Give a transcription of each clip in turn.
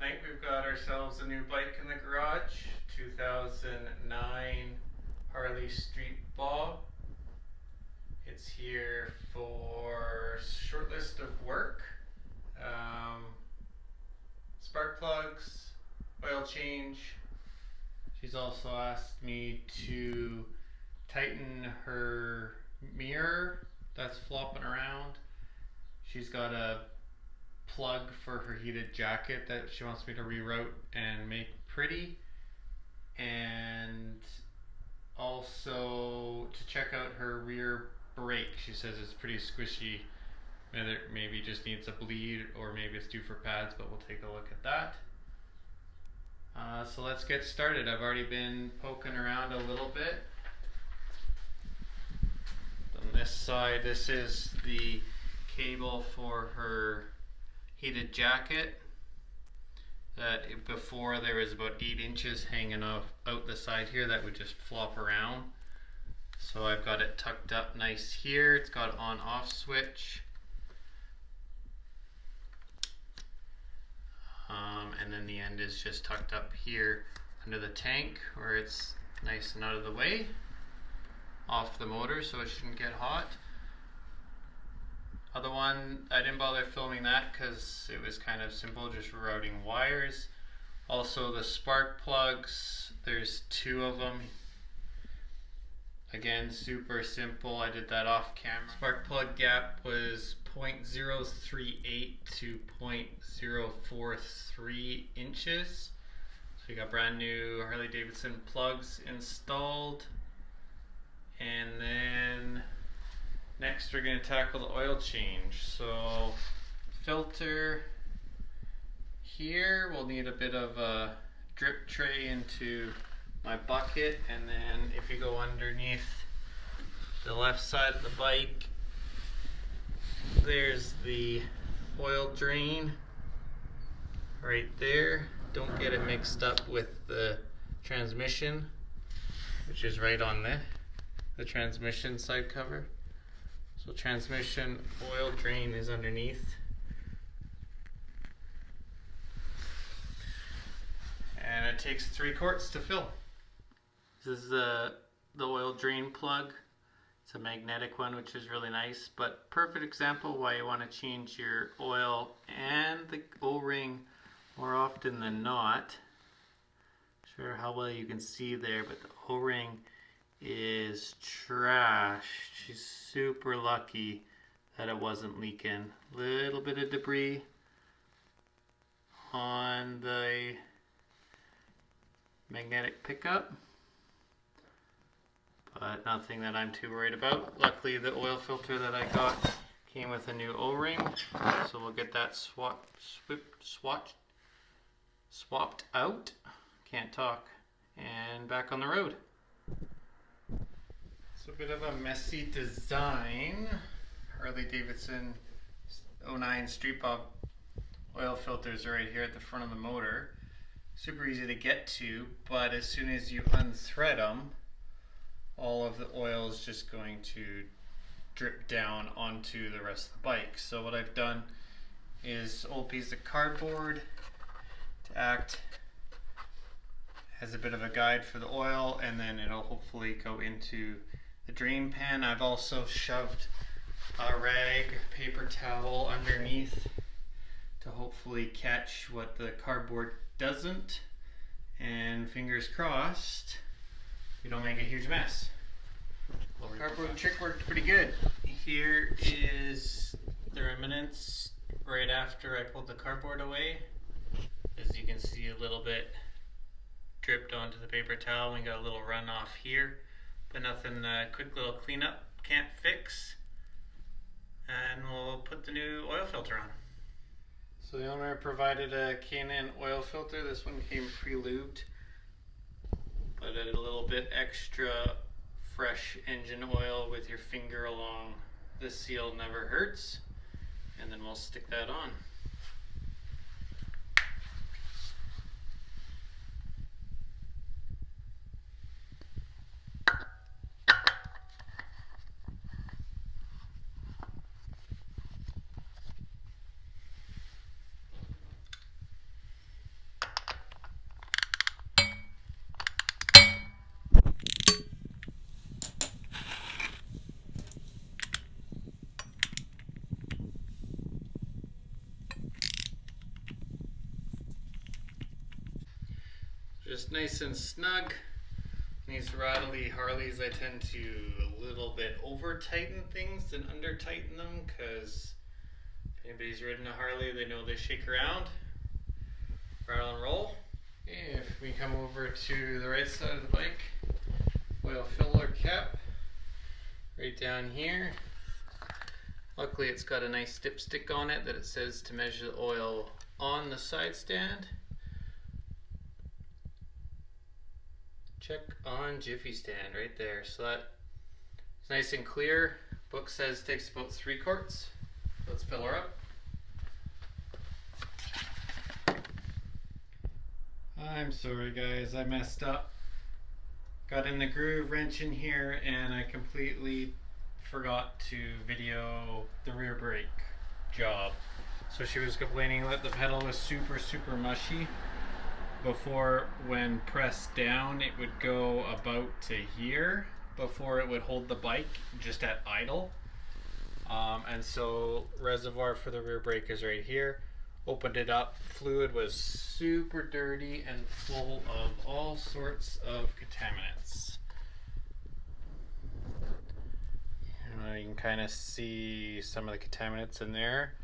Tonight we've got ourselves a new bike in the garage, 2009 Harley Street Bob. It's here for short list of work, spark plugs, oil change. She's also asked me to tighten her mirror that's flopping around. She's got a plug for her heated jacket that she wants me to reroute and make pretty, and also to check out her rear brake. She says it's pretty squishy, maybe just needs a bleed or maybe it's due for pads, but we'll take a look at that. So let's get started. I've already been poking around a little bit. On this side, this is the cable for her heated jacket. That before there was about 8 inches hanging out the side here that would just flop around. So I've got it tucked up nice here. It's got on off switch. And then the end is just tucked up here under the tank where it's nice and out of the way, off the motor so it shouldn't get hot. Other one, I didn't bother filming that because it was kind of simple, just routing wires. Also the spark plugs, there's 2 of them. Again, super simple, I did that off camera. Spark plug gap was 0.038 to 0.043 inches. So we got brand new Harley Davidson plugs installed. And then next we're going to tackle the oil change. So filter here, we'll need a bit of a drip tray into my bucket, and then if you go underneath the left side of the bike, there's the oil drain right there. Don't get it mixed up with the transmission, which is right on the transmission side cover. So transmission oil drain is underneath. And it takes 3 quarts to fill. This is the oil drain plug. It's a magnetic one, which is really nice, but perfect example why you want to change your oil and the O-ring more often than not. Sure how well you can see there, but the O-ring is trash. She's super lucky that it wasn't leaking. Little bit of debris on the magnetic pickup, but nothing that I'm too worried about. Luckily the oil filter that I got came with a new O-ring, so we'll get that swapped out, can't talk, and back on the road. It's a bit of a messy design. Harley Davidson 09 Street Bob oil filters are right here at the front of the motor. Super easy to get to, but as soon as you unthread them, all of the oil is just going to drip down onto the rest of the bike. So what I've done is old piece of cardboard to act as a bit of a guide for the oil, and then it'll hopefully go into the drain pan. I've also shoved a rag, paper towel underneath to hopefully catch what the cardboard doesn't, and fingers crossed you don't make a huge mess. Cardboard trick worked pretty good. Here is the remnants right after I pulled the cardboard away. As you can see, a little bit dripped onto the paper towel. We got a little runoff here, but nothing, quick little cleanup, can't fix. And we'll put the new oil filter on. So the owner provided a K&N oil filter. This one came pre-lubed, but a little bit extra fresh engine oil with your finger along the seal never hurts. And then we'll stick that on. just nice and snug. These rattly Harleys, I tend to a little bit over tighten things than under tighten them, because if anybody's ridden a Harley, they know they shake around, rattle and roll. Okay, if we come over to the right side of the bike, oil filler cap right down here. Luckily it's got a nice dipstick on it that it says to measure the oil on the side stand. Check on Jiffy stand right there. So that's nice and clear. Book says it takes about 3 quarts. Let's fill her up. I'm sorry guys, I messed up. Got in the groove wrench in here and I completely forgot to video the rear brake job. So she was complaining that the pedal was super mushy. Before, when pressed down, it would go about to here before it would hold the bike just at idle. And so reservoir for the rear brake is right here. Opened it up, fluid was super dirty and full of all sorts of contaminants. You can kind of see some of the contaminants in there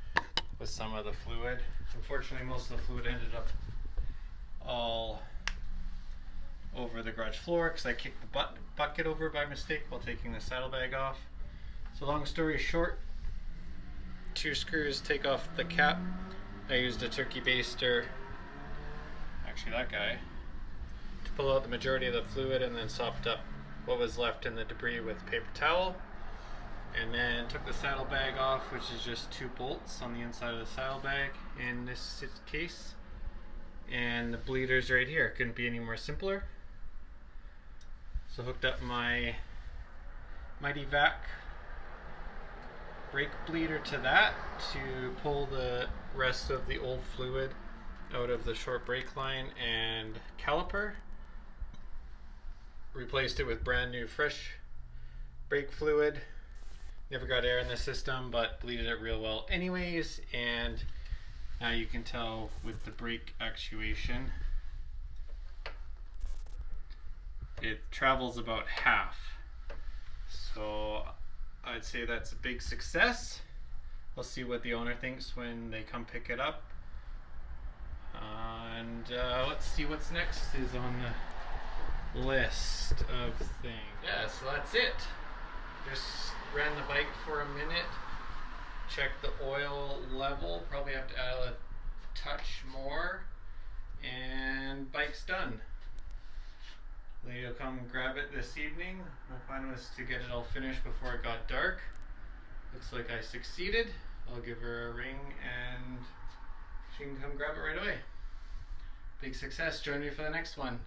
with some of the fluid. Unfortunately, most of the fluid ended up all over the garage floor because I kicked the bucket over by mistake while taking the saddlebag off. So long story short, 2 screws take off the cap. I used a turkey baster, actually that guy, to pull out the majority of the fluid and then sopped up what was left in the debris with paper towel. And then took the saddlebag off, which is just 2 bolts on the inside of the saddlebag in this case. And the bleeder's right here. Couldn't be any more simpler. So hooked up my Mighty Vac brake bleeder to that to pull the rest of the old fluid out of the short brake line and caliper. Replaced it with brand new fresh brake fluid. Never got air in the system, but bleeded it real well anyways. And now you can tell with the brake actuation, it travels about half. So I'd say that's a big success. We'll see what the owner thinks when they come pick it up. And let's see what's next is on the list of things. Yeah, so that's it. Just ran the bike for a minute. Check the oil level, probably have to add a touch more, and bike's done. Lady will come grab it this evening. My plan was to get it all finished before it got dark. Looks like I succeeded. I'll give her a ring and she can come grab it right away. Big success. Join me for the next one.